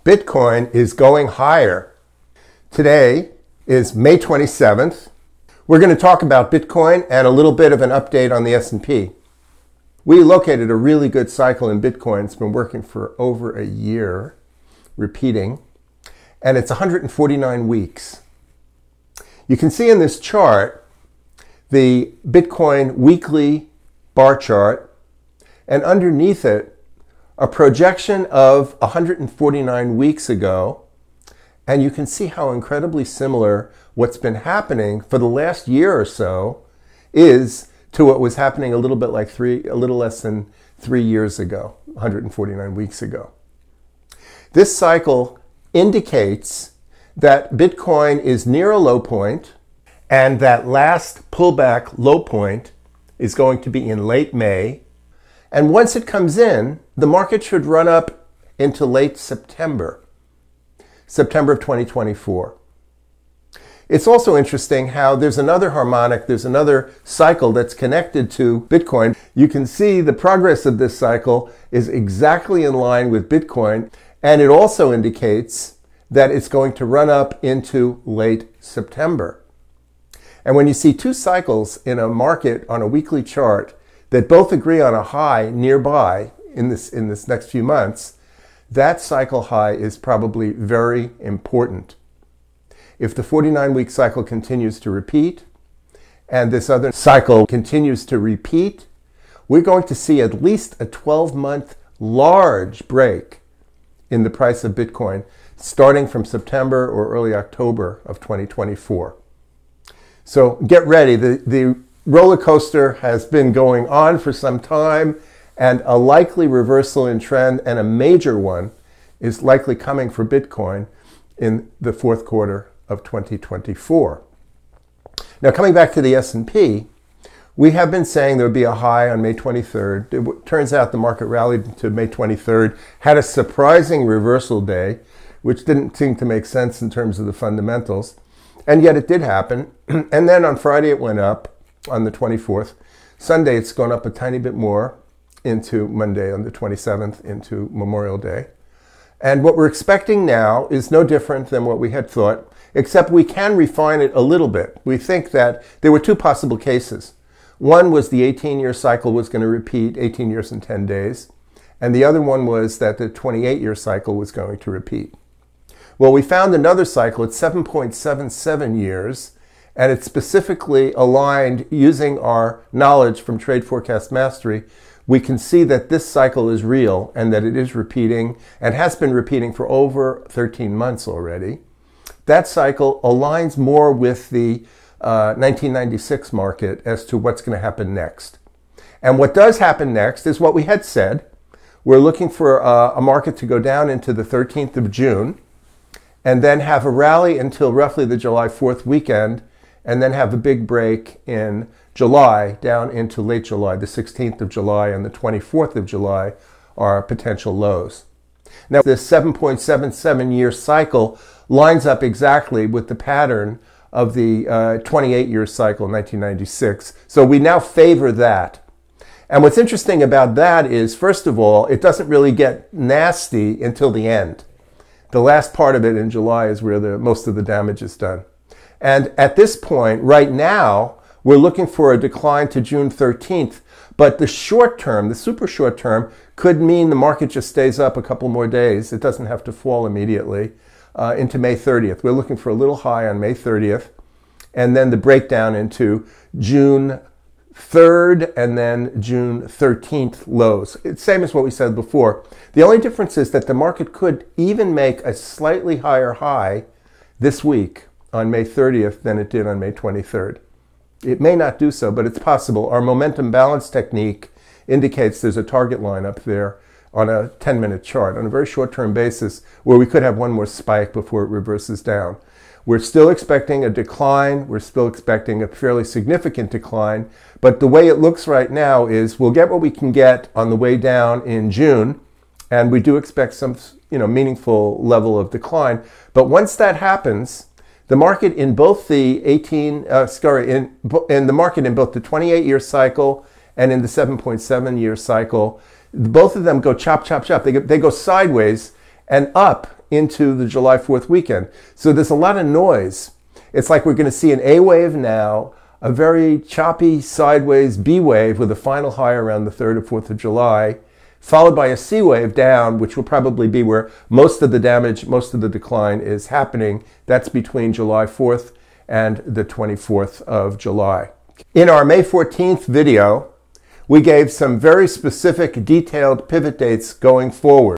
Bitcoin is going higher. Today is May 27th. We're going to talk about Bitcoin and a little bit of an update on the S&P. We located a really good cycle in Bitcoin. It's been working for over a year, repeating, and it's 149 weeks. You can see in this chart the Bitcoin weekly bar chart, and underneath it a projection of 149 weeks ago, and you can see how incredibly similar what's been happening for the last year or so is to what was happening a little less than 3 years ago, 149 weeks ago. This cycle indicates that Bitcoin is near a low point, and that last pullback low point is going to be in late May. And once it comes in, the market should run up into late September of 2024. It's also interesting how there's another harmonic, there's another cycle that's connected to Bitcoin. You can see the progress of this cycle is exactly in line with Bitcoin, and it also indicates that it's going to run up into late September. And when you see two cycles in a market on a weekly chart that both agree on a high nearby in this next few months, that cycle high is probably very important. If the 49-week cycle continues to repeat, and this other cycle continues to repeat, we're going to see at least a 12-month large break in the price of Bitcoin starting from September or early October of 2024. So get ready. The roller coaster has been going on for some time, and a likely reversal in trend, and a major one, is likely coming for Bitcoin in the fourth quarter of 2024. Now, coming back to the S&P, we have been saying there would be a high on May 23rd. It turns out the market rallied to May 23rd, had a surprising reversal day, which didn't seem to make sense in terms of the fundamentals, and yet it did happen. And then on Friday it went up on the 24th. Sunday it's gone up a tiny bit more into Monday on the 27th into Memorial Day. And what we're expecting now is no different than what we had thought, except we can refine it a little bit. We think that there were two possible cases. One was the 18-year cycle was going to repeat 18 years and 10 days. And the other one was that the 28-year cycle was going to repeat. Well, we found another cycle at 7.77 years, and it's specifically aligned using our knowledge from Trade Forecast Mastery. We can see that this cycle is real and that it is repeating and has been repeating for over 13 months already. That cycle aligns more with the 1996 market as to what's going to happen next. And what does happen next is what we had said. We're looking for a market to go down into the 13th of June and then have a rally until roughly the July 4th weekend, and then have a big break in July down into late July. The 16th of July and the 24th of July are potential lows. Now, this 7.77-year cycle lines up exactly with the pattern of the 28-year cycle in 1996. So we now favor that. And what's interesting about that is, first of all, it doesn't really get nasty until the end. The last part of it in July is where most of the damage is done. And at this point, right now, we're looking for a decline to June 13th. But the short term, the super short term, could mean the market just stays up a couple more days. It doesn't have to fall immediately into May 30th. We're looking for a little high on May 30th, and then the breakdown into June 3rd and then June 13th lows. It's same as what we said before. The only difference is that the market could even make a slightly higher high this week on May 30th than it did on May 23rd. It may not do so, but it's possible. Our momentum balance technique indicates there's a target line up there on a 10-minute chart on a very short-term basis where we could have one more spike before it reverses down. We're still expecting a decline. We're still expecting a fairly significant decline. But the way it looks right now is we'll get what we can get on the way down in June, and we do expect some meaningful level of decline. But once that happens, the market in both the in the market in both the 28-year cycle and in the 7.7-year cycle, both of them go chop, chop, chop. They go sideways, and up into the July 4th weekend. So there's a lot of noise. It's like we're going to see an A wave now, a very choppy sideways B wave with a final high around the 3rd or 4th of July, followed by a C wave down, which will probably be where most of the damage, most of the decline is happening. That's between July 4th and the 24th of July. In our May 14th video, we gave some very specific detailed pivot dates going forward.